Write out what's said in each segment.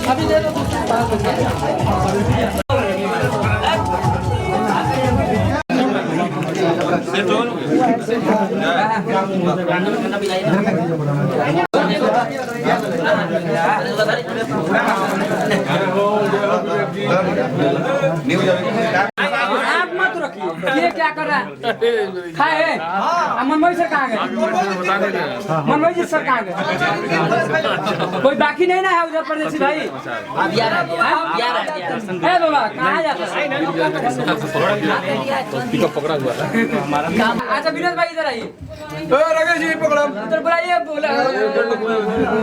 अभी दे दो आप मत रखिए, ये क्या कर रहा है? खाए मनमोही सर कहाँ गए? मनमोही सर कहाँ गए? कोई बाकी नहीं ना है उधर परदेसी भाई? बाबा कहाँ जाता है? पकड़ा हुआ था। अच्छा विनोद भाई इधर आइए। राकेश जी पकड़ा। उधर बुलाइए,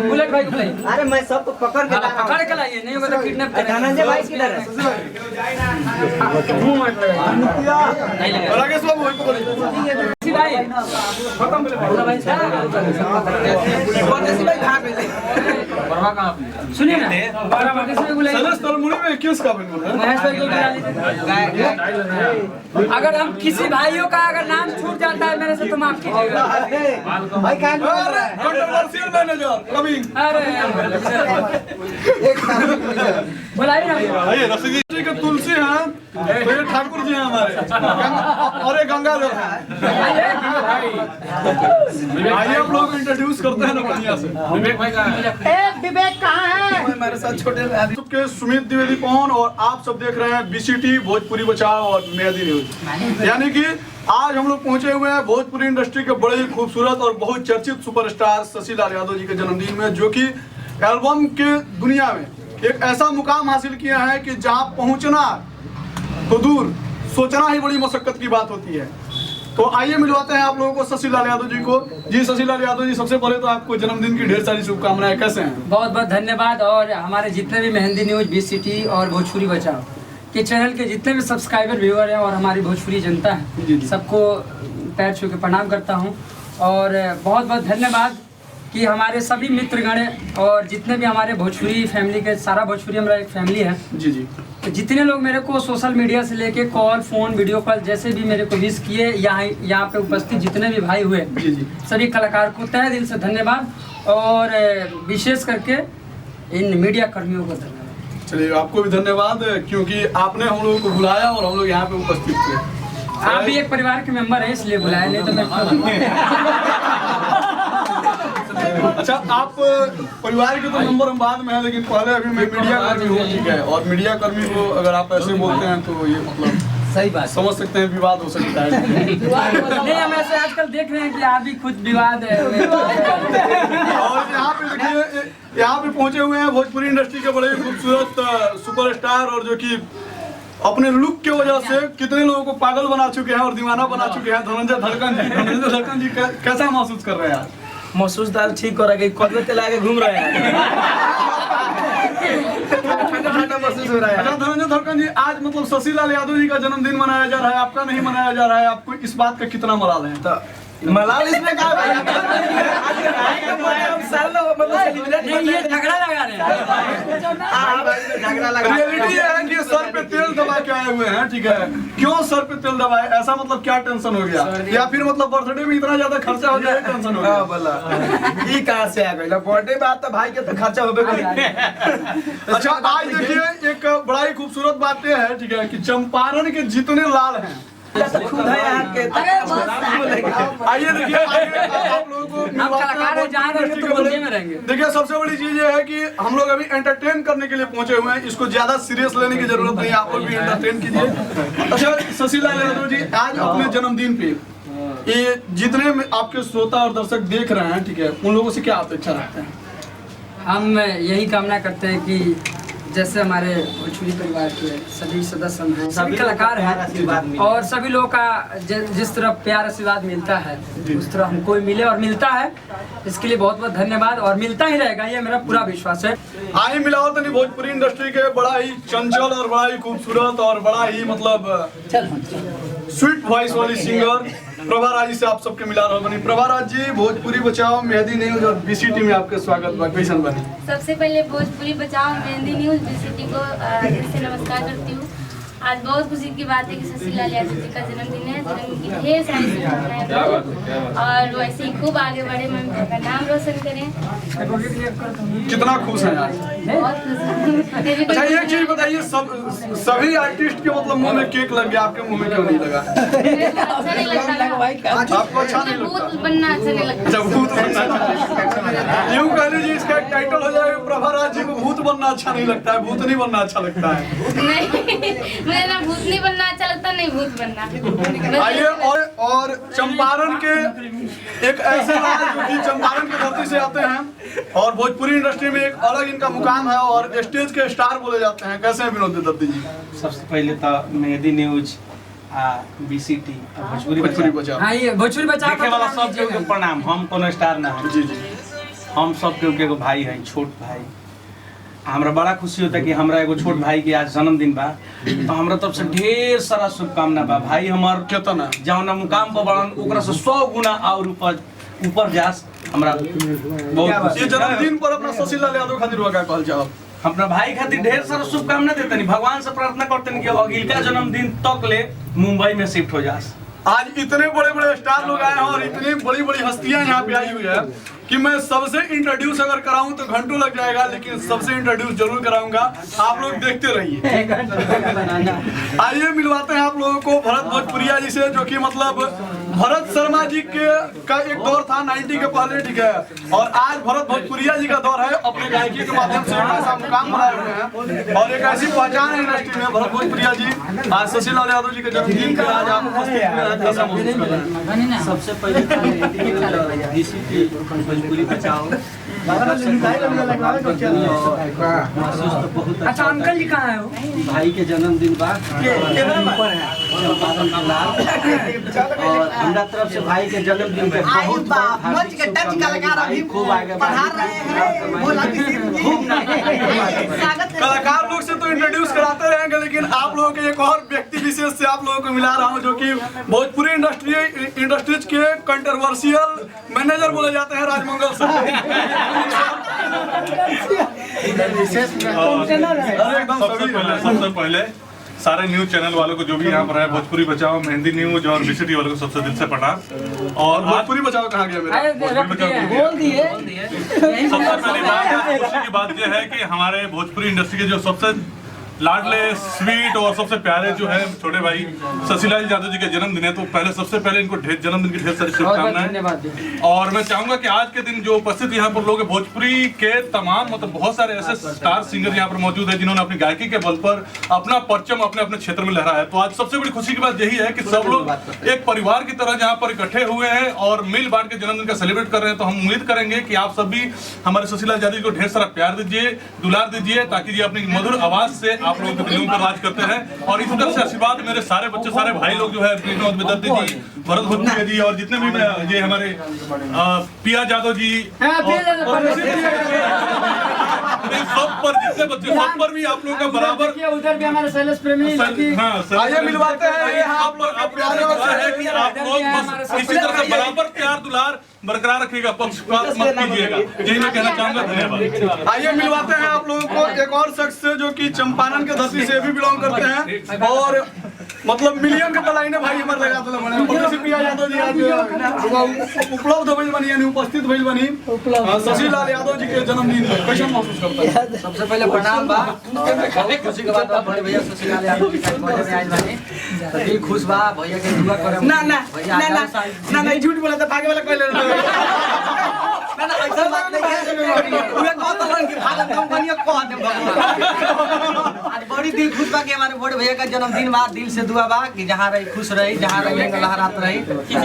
बुलेट भाई को बुलाइए। अरे मैं सबको पकड़ के पकड़ के लाइए, नहीं होगा तो किडनैप करेंगे। धनंजय भाई किधर है? राकेश बाबू वही पकड़े। भाई सुनिए ना, किस का महेश भाई को बुला लीजिए। अगर हम किसी भाइयों का अगर नाम छूट जाता है मेरे से तो माफ कीजिएगा। भाई कहाँ कंट्रोवर्शियल मैनेजर रवि। अरे बुलाइए ना। आइए रसीदी जी के तुलसी हैं, तो ये ठाकुर जी हैं हमारे, और ये गंगाधर हैं। आइए आप लोग इंट्रोड्यूस करते हैं ना बढ़िया से। विवेक भाई का विवेक कहाँ है? हमारे साथ छोटे सबके सुमित द्विवेदी पवन, और आप सब देख रहे हैं बीसीटी भोजपुरी बचाओ और मेहदी न्यूज। यानी कि आज हम लोग पहुंचे हुए हैं भोजपुरी इंडस्ट्री के बड़े ही खूबसूरत और बहुत चर्चित सुपरस्टार शशि लाल यादव जी के जन्मदिन में, जो कि एल्बम के दुनिया में एक ऐसा मुकाम हासिल किया है कि जहां पहुंचना तो दूर, सोचना ही बड़ी मशक्कत की बात होती है। तो आइए मिलवाते हैं आप लोगों को शशि लाल यादव जी को। जी शशि लाल यादव जी, सबसे पहले तो आपको जन्मदिन की ढेर सारी शुभकामनाएं। कैसे हैं? बहुत बहुत धन्यवाद। और हमारे जितने भी मेहंदी न्यूज, बीसीटी और भोजपुरी बचाओ के चैनल के जितने भी सब्सक्राइबर व्यूअर हैं और हमारी भोजपुरी जनता है, सबको पैर छू के प्रणाम करता हूं। और बहुत बहुत धन्यवाद कि हमारे सभी मित्रगण और जितने भी हमारे भोजपुरी फैमिली के, सारा भोजपुरी हमारा एक फैमिली है जी जी। तो जितने लोग मेरे को सोशल मीडिया से लेके कॉल, फोन, वीडियो कॉल जैसे भी मेरे को विश किए, यहाँ पे उपस्थित जितने भी भाई हुए, जी जी, सभी कलाकार को तहे दिल से धन्यवाद। और विशेष करके इन मीडिया कर्मियों को धन्यवाद। चलिए आपको भी धन्यवाद, क्योंकि आपने हम लोगों को बुलाया और हम लोग यहाँ पे उपस्थित थे। आप भी एक परिवार के मेंबर हैं इसलिए बुलाया, नहीं तो मैं अच्छा, आप परिवार के तो नंबर हम बाद में है, लेकिन पहले अभी मैं मीडिया कर्मी हूँ, ठीक है। और मीडिया कर्मी को अगर आप ऐसे बोलते हैं तो ये मतलब सही बात समझ सकते हैं, विवाद हो सकता है। नहीं, हम ऐसे आजकल देख रहे हैं कि आप भी खुद विवाद है। और यहाँ पे देखिए, यहाँ पे पहुंचे हुए हैं भोजपुरी इंडस्ट्री के बड़े खूबसूरत सुपरस्टार, और जो कि अपने लुक के वजह से कितने लोगों को पागल बना चुके हैं और दीवाना बना चुके हैं। धनंजय धड़कन जी, धनंजय धड़कन जी कैसा महसूस कर रहे हैं? महसूस दाल ठीक हो रहा है, कल में चला के घूम रहे हैं। ठंडा महसूस हो रहा है। अच्छा धनंजय धड़कन जी, आज मतलब शशि लाल यादव जी का जन्मदिन मनाया जा रहा है, आपका नहीं मनाया जा रहा है, आपको इस बात का कितना मलाल है? तो मलाल इसमें कहा भाई? ये झगड़ा लगा रहे हैं। रियलिटी है कि सर पे तेल दबा के आए हुए हैं, ठीक है। क्यों सर पे तेल दबाए? ऐसा मतलब क्या टेंशन हो गया, या फिर मतलब बर्थडे में इतना ज्यादा खर्चा हो गया, टेंशन हो गया? ये कहाँ से आ गई? बर्थडे बात तो भाई के तो खर्चा होबे करेगा। अच्छा आज देखिए, एक बड़ा ही खूबसूरत बात यह है, ठीक है, कि चंपारण के जितने लाल हैं खुद है यहाँ के। आइए देखिए, आप लोगों को कलाकार है, जहाँ रहेंगे तो बंदे में रहेंगे। देखिए सबसे बड़ी चीज ये है कि हम लोग अभी एंटरटेन करने के लिए पहुंचे हुए हैं, इसको ज्यादा सीरियस लेने की जरूरत नहीं, आप लोग भी एंटरटेन कीजिए। अच्छा शशि लाल यादव जी, आज अपने जन्मदिन पे ये जितने आपके श्रोता और दर्शक देख रहे हैं, ठीक है, उन लोगों से क्या अपेक्षा रखते हैं? हम यही कामना करते हैं कि जैसे हमारे भोजपुरी परिवार के सभी सदस्य हैं, सभी कलाकार हैं, और सभी लोगों का जिस तरह प्यार आशीर्वाद मिलता है उस तरह हमको मिले और मिलता है। इसके लिए बहुत बहुत धन्यवाद, और मिलता ही रहेगा, ये मेरा पूरा विश्वास है। आई मिलावट नहीं, भोजपुरी इंडस्ट्री के बड़ा ही चंचल और बड़ा ही खूबसूरत और बड़ा ही मतलब स्वीट वॉइस वाली सिंगर प्रभा राज जी से आप सबके मिला रहा बनी। प्रभा राज जी, भोजपुरी बचाओ मेहंदी न्यूज और बीसीटी में आपके स्वागत बा, कैसन बनी? सबसे पहले भोजपुरी बचाओ मेहंदी न्यूज बीसीटी को दिल से नमस्कार करती हूँ। आज बहुत खुशी की बात है कि शशि लाल यादव जी का जन्मदिन है। जन्मदिन की ढेर सारी शुभकामनाएं और वैसे ही खूब आगे बढ़े, मम्मी का नाम रोशन करें। कितना खुश है आज? बहुत खुश हूँ। अच्छा एक चीज बताइए, सभी आर्टिस्ट के मतलब मुंह में केक लग गया, आपके मुंह में क्यों नहीं लगा? अच्छा नहीं लगता, आपको अच्छा नहीं भूत लगता? बनना अच्छा नहीं लगता। अच्छा भूत बनना अच्छा नहीं लगता। यूं कह लीजिए इसका एक टाइटल हो जाएगा, प्रभाराज जी को भूत बनना अच्छा नहीं लगता है, भूत नहीं बनना अच्छा लगता है। नहीं, मुझे ना भूत नहीं बनना अच्छा लगता, नहीं भूत बनना। आइए और चंपारण के एक ऐसे राज जो कि चंपारण की धरती से आते हैं और भोजपुरी इंडस्ट्री में एक अलग इनका मुकाम है और स्टेज के स्टार बोले जाते हैं। कैसे हैं विनोद दत्ती जी? सबसे पहले तो मेहदी न्यूज बीसीटी भोजपुरी बचाओ हाँ ये भोजपुरी बचाओ देखे वाला सब केहू के प्रणाम। हम कोनो स्टार ना है, जी जी। हम सब केहू के एगो भाई है, छोट भाई। हमरा बड़ा खुशी होता है कि हमरा एगो छोट भाई के आज जन्मदिन बा, तो हमरा तरफ से ढेर सारा शुभकामना बा। भाई हमार केतना जौना मुकाम पर बड़न ओकरा से 100 गुना और ऊपर जास। हमरा बहुत ये जन्मदिन पर अपना शशि लाल यादव खातिर का कहल जाओ। अपना भाई खातिर ढेर सारा शुभकामना देते, भगवान से प्रार्थना करते कि अगिलका जन्मदिन तक ले मुंबई में शिफ्ट हो जास। आज इतने बड़े बड़े स्टार लोग आए हैं और इतनी बड़ी बड़ी हस्तियां यहाँ पे आई हुई है कि मैं सबसे इंट्रोड्यूस अगर कराऊं तो घंटों लग जाएगा, लेकिन सबसे इंट्रोड्यूस जरूर कराऊंगा। आप लोग देखते रहिए। आइए मिलवाते हैं आप लोगों को भरत भोजपुरिया जी से, जो कि मतलब भरत शर्मा जी का एक दौर था 90 के पहले, ठीक है, और आज भरत भोजपुरिया जी का दौर है। अपने गायकी के माध्यम से एक ऐसा मुकाम बनाए हुए हैं और एक ऐसी पहचान है इंडस्ट्री में भरत भोजपुरिया जी। आज शशि लाल यादव जी के जन्मदिन पर आज आप उपस्थित हुए हैं, कैसा महसूस कर रहे हैं? सबसे पहले बीसीटी भोजपुरी बचाओ महसूस तो बहुत अच्छा अंकल जी कहाँ है वो? भाई के जन्मदिन बा और हमरा तरफ से भाई के जन्मदिन पे बहुत खूब आगे कलाकार लोग से तो इंट्रोड्यूस कराते रहेंगे, लेकिन आप लोगों के एक और व्यक्ति विशेष से आप लोगों को मिला रहा हूं, जो कि भोजपुरी इंडस्ट्रीज के कंट्रोवर्शियल मैनेजर बोले जाते हैं, राजमंगल सर। सबसे पहले सारे न्यूज चैनल वालों को जो भी यहाँ पर है, भोजपुरी बचाओ, मेहंदी न्यूज और बीसीटी वालों को सबसे दिल से प्रणाम। और भोजपुरी बचाओ कहाँ गया मेरा? बोल दिए। सबसे पहली बात खुशी की बात यह है कि हमारे भोजपुरी इंडस्ट्री के जो सबसे लाडले स्वीट और सबसे प्यारे जो है छोटे भाई शशि लाल यादव जी का जन्मदिन है, तो पहले सबसे पहले इनको जन्मदिन की ढेर सारी शुभकामनाएं। और मैं चाहूंगा कि आज के दिन जो उपस्थित यहाँ पर लोग हैं, भोजपुरी के तमाम मतलब बहुत सारे ऐसे स्टार सिंगर यहाँ पर मौजूद है जिन्होंने अपनी गायकी के बल पर अपना परचम अपने अपने क्षेत्र में लहराया है। तो आज सबसे बड़ी खुशी की बात यही है कि सब लोग एक परिवार की तरह यहाँ पर इकट्ठे हुए हैं और मिल बांट के जन्मदिन का सेलिब्रेट कर रहे हैं। तो हम उम्मीद करेंगे कि आप सभी हमारे शशि लाल यादव जी को ढेर सारा प्यार दीजिए, दुलार दीजिए, ताकि ये अपनी मधुर आवाज से आप लोगों के दिलों पर राज करते हैं। और इसी तरह से आशीर्वाद मेरे सारे बच्चे, सारे भाई लोग जो है, विनोद दत्ती जी, भरत भोजपुरिया जी और जितने भी ये हमारे पिया यादव जी, सब पर जितने बच्चे, सब पर भी आप लोगों का बराबर। उधर भी हमारे शैलेश प्रेमी। आइए मिलवाते हैं आप लोग है कि आप लोग इसी तरह से बराबर प्यार दुलार बरकरार रखिएगा, पक्षपात मत कीजिएगा, यही मैं कहना चाहूंगा। धन्यवाद। आइए मिलवाते हैं आप लोगों को एक और शख्स से, जो कि चंपारण के धरती से भी बिलोंग करते हैं और मतलब मिलियन के तलाइने भाई हमारे लगा तो बने पिया यादव जी आज उपलब्ध भइल बनी, यानी उपस्थित भइल बनी शशि लाल यादव जी के जन्मदिन में। कैसा महसूस करता है? सबसे पहले प्रणाम बा, खुशी के बात बा, बड़े भैया शशि लाल यादव जी के बर्थडे में आइल बानी, तो दिल खुश बा। भैया के दुआ करे ना झूठ बोला तो भागे वाला कोई ले ना ऐसा बात नहीं है। पूरा कह तो कि भागत कंपनी को कह दे। आज बड़ी दिल खुश बा कि हमारे बड़े भैया का जन्मदिन बा। दिल से दुआ बा कि जहां रही खुश रही, जहां रही लहरात रही,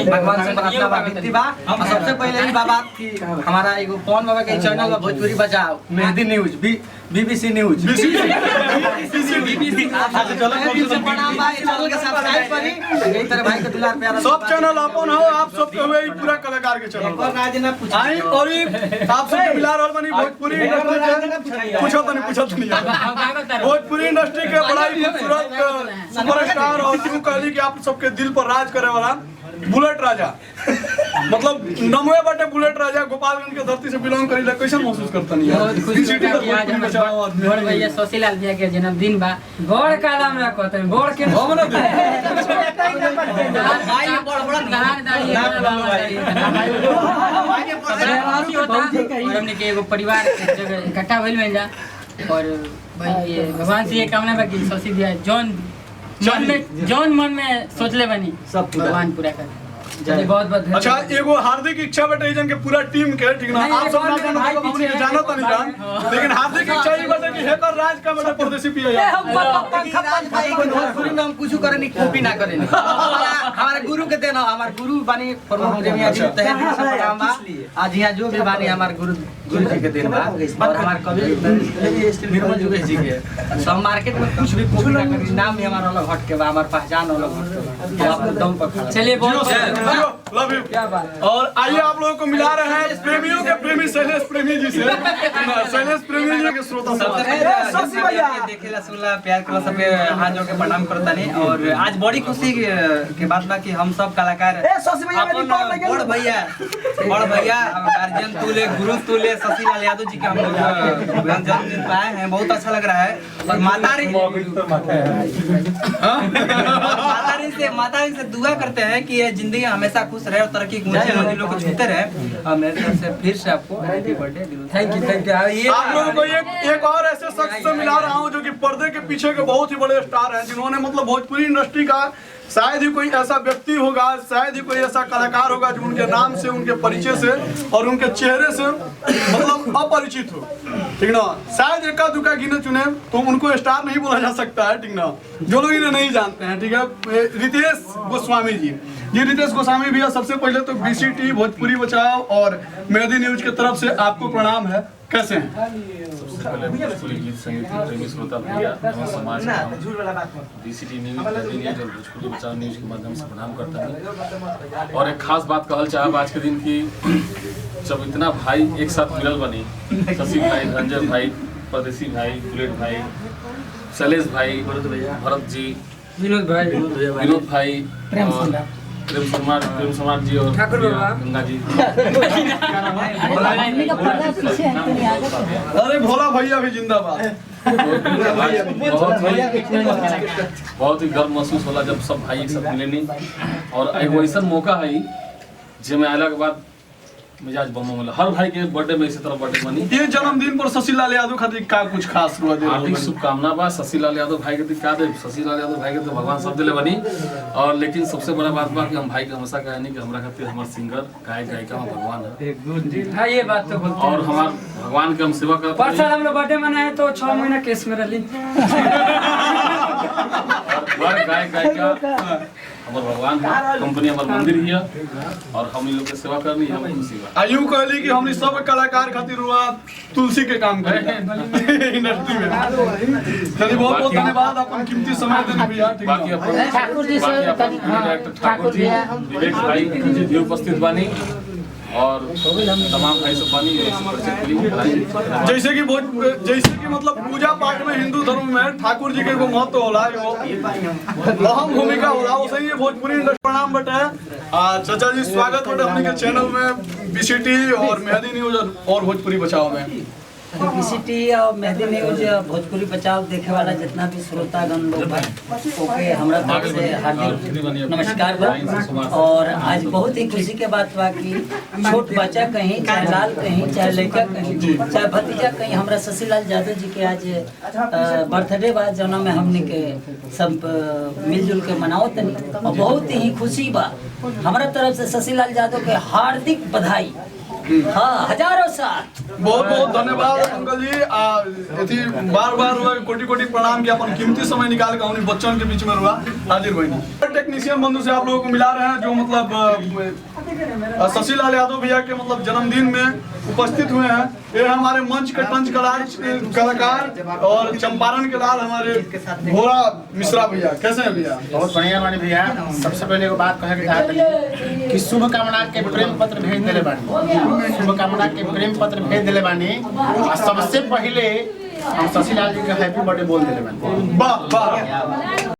भगवान से प्रार्थना बा, विनती बा। और सबसे पहले ही बाबा कि हमारा एगो पवन बाबा के चैनल बा भोजपुरी बचाओ, मेहदी न्यूज, बीबीसी न्यूज, चलो प्रणाम बा। चैनल के सब्सक्राइब करी, यही तरह भाई के दुलार प्यार। सब चैनल अपन हो, आप सब के हुए पूरा कलाकार के चैनल आई और आप सब मिला रहल बनी भोजपुरी इंडस्ट्री के। पूछो तो नहीं भोजपुरी इंडस्ट्री के बड़ा ही खूबसूरत सुपरस्टार और यूं कहली कि आप सबके दिल पर राज करे वाला बुलेट राजा मतलब नमवे बटे बुलेट राजा गोपालगंज के धरती से बिलोंग करीला, कैसा महसूस करता नहीं बहुत खुशी बीसीटी होता है कि आज भोजपुरी बचाओ और बड़ भैया शशिलाल भैया के जन्मदिन बा। बड़ का नाम ना कहते हैं, बड़ के हम ना दे भाई बड़ बड़ गार दाढ़ी होता और हमने के एगो परिवार के जगह इकट्ठा भइल बन जा। और भाई ये भगवान से ये कामना बा कि शशि भैया जौन मन में सोचले बनी सब भगवान पूरा कर। चलिए बहुत बहुत अच्छा, एगो हार्दिक इच्छा बटे जन के पूरा टीम के, ठीक ना, आप सब ना जानो तो हमनी के जानो तो नहीं जान, लेकिन हार्दिक इच्छा ई बटे कि हेकर राज का बटे परदेसी पिया भोजपुरी में हम कुछ करे नहीं, कॉपी ना करे नहीं। हमारे गुरु के देना, हमारे गुरु बानी प्रमुख जमिया जी तहे दिन से प्रणाम बा। आज यहाँ जो भी बानी हमारे गुरु जी के देन बा और हमारे कवि निर्मल जुगेश जी के। तो हम मार्केट में कुछ भी कॉपी ना करी, नाम भी हमारा अलग हट के बा, हमारी पहचान अलग हट के बा। आप दम पर खड़ा। चलिए बहुत लव यू। क्या बात। और आइए आप लोगों को मिला रहे हैं प्रेमियों के प्रेमी शैलेश प्रेमी जी से। शैलेश प्रेमी जी के श्रोता देखेला सुनला प्यार करला सबके हाथ जोड़ के प्रणाम करता नहीं। और आज बड़ी खुशी के बात बा कि हम सब कलाकार अपन बड़ भैया गार्जियन तुले गुरु तुले शशिलाल यादव जी के हम लोग जन्मदिन पे आए हैं। बहुत अच्छा लग रहा है। और माता री से दुआ करते हैं कि ये जिंदगी हमेशा खुश रहे और तरक्की की ऊंची मंजिलों को छूते रहे। और मेरे तरफ से फिर से आपको हैप्पी बर्थडे। Thank you. आप लोगों को एक और ऐसे शख्स से मिला रहा हूँ जो कि पर्दे के पीछे के बहुत ही बड़े स्टार हैं, जिन्होंने मतलब भोजपुरी इंडस्ट्री का शायद ही कोई ऐसा व्यक्ति होगा, शायद ही कोई ऐसा कलाकार होगा जो उनके नाम से, उनके परिचय से और उनके चेहरे से मतलब अपरिचित हो, ठीक ना। शायद एका दुका गिने चुने तो उनको स्टार नहीं बोला जा सकता है, ठीक ना, जो लोग इन्हें नहीं जानते हैं, ठीक है। रितेश गोस्वामी जी, रितेश गोस्वामी भैया, सबसे पहले तो बीसीटी भोजपुरी बचाओ और मेहदी न्यूज की तरफ से आपको प्रणाम है। कैसे हैं? सबसे पहले भोजपुरी गीत संगीत के प्रेमी श्रोता भैया एवं समाज बीसीटी न्यूज और भोजपुरी बचाओ न्यूज के माध्यम से प्रणाम करता हूँ। और एक खास बात कहल चाहब आज के दिन की, जब इतना भाई एक साथ मिलल बनी, शशि भाई, रंजन भाई, परदेसी भाई, बुलेट भाई, शैलेश भाई, भरत जी, विनोद भाई, प्रेम कुमार जी और ठाकुर बाबा, गंगा जी। अरे भोला भैया भी जिंदाबाद। बहुत ही गर्व महसूस होला जब सब भाई एक साथ मिलेनी। और एगो ऐसा मौका है जिसमें आने के बाद मिजाज बम होला। हर भाई के बर्थडे में इसी तरह बर्थडे बनी। ये जन्मदिन पर शशिलाल यादव खातिर का कुछ खास रुआ दे? हार्दिक शुभकामना बा शशिलाल यादव भाई के दिन का दे। शशिलाल यादव भाई के तो भगवान सब दिले बनी। और लेकिन सबसे बड़ा बात बा कि हम भाई के हमेशा कहे नहीं कि हमरा खातिर हमारे सिंगर गायक गायिका में भगवान है। हाँ ये बात तो बोलते हैं। और हमार भगवान के हम सेवा करते पर साल हम लोग बर्थडे मनाए तो 6 महीना केस में रही। हर गायक गायिका हमार भगवान है, कंपनी हमार मंदिर ही है और हम इन लोग के सेवा करनी है खुशी बा। आयु कहली कि हमनी सब कलाकार खातिर हुआ तुलसी के काम करे इंडस्ट्री में। चलिए बहुत बहुत धन्यवाद अपन कीमती समय देने भैया। बाकी अपन ठाकुर जी विवेक भाई जी उपस्थित बानी और तमाम भाई सब बानी। जैसे कि मतलब पूजा पाठ में हिंदू धर्म में ठाकुर जी के एगो महत्व होला, अहम भूमिका होला, वैसे ही भोजपुरी इंडस्ट्री। प्रणाम बटे चाचा जी, स्वागत बटे अपने के चैनल में बीसीटी और मेहदी न्यूज और भोजपुरी बचाओ में। बीसीटी और मेहदी न्यूज भोजपुरी बचाव देखे वाला जितना भी श्रोतागण लोग हैं ओके हमरा तरफ से हार्दिक नमस्कार बा। और आज बहुत ही खुशी के बात बा कि छोट बच्चा कहीं, चाहे लाल कहीं, चाहे लड़का कहीं, चाहे भतीजा कहीं, हमरा शशिलाल यादव जी के आज बर्थडे बा, जौना में हमने के सब मिलजुल के मनाओ तनी। और बहुत ही खुशी बा, हमारा तरफ से शशिलाल यादव के हार्दिक बधाई। हाँ, हजारों साल बहुत बहुत धन्यवाद अंकल जी। बार बार कोटि कोटि प्रणाम किया, अपन कीमती समय निकाल के उन्हीं बच्चों के बीच में रुआ हाजिर हुई। टेक्नीशियन बंधु से आप लोगों को मिला रहे हैं जो मतलब शशिलाल यादव भैया के मतलब जन्मदिन में उपस्थित हुए हैं। ये हमारे मंच के टंच कलाकार और चंपारण के लाल हमारे भोला मिश्रा भैया। कैसे हैं भैया? बहुत बढ़िया बानी भैया। सबसे पहले एगो बात कहे के चाहते कि शुभकामना के प्रेम पत्र भेज दिले बानी, शुभकामना के प्रेम पत्र भेज दिले बानी। और सबसे पहले हम शशिलाल जी के हैप्पी बर्थडे बोल दिले बानी। वाह वाह।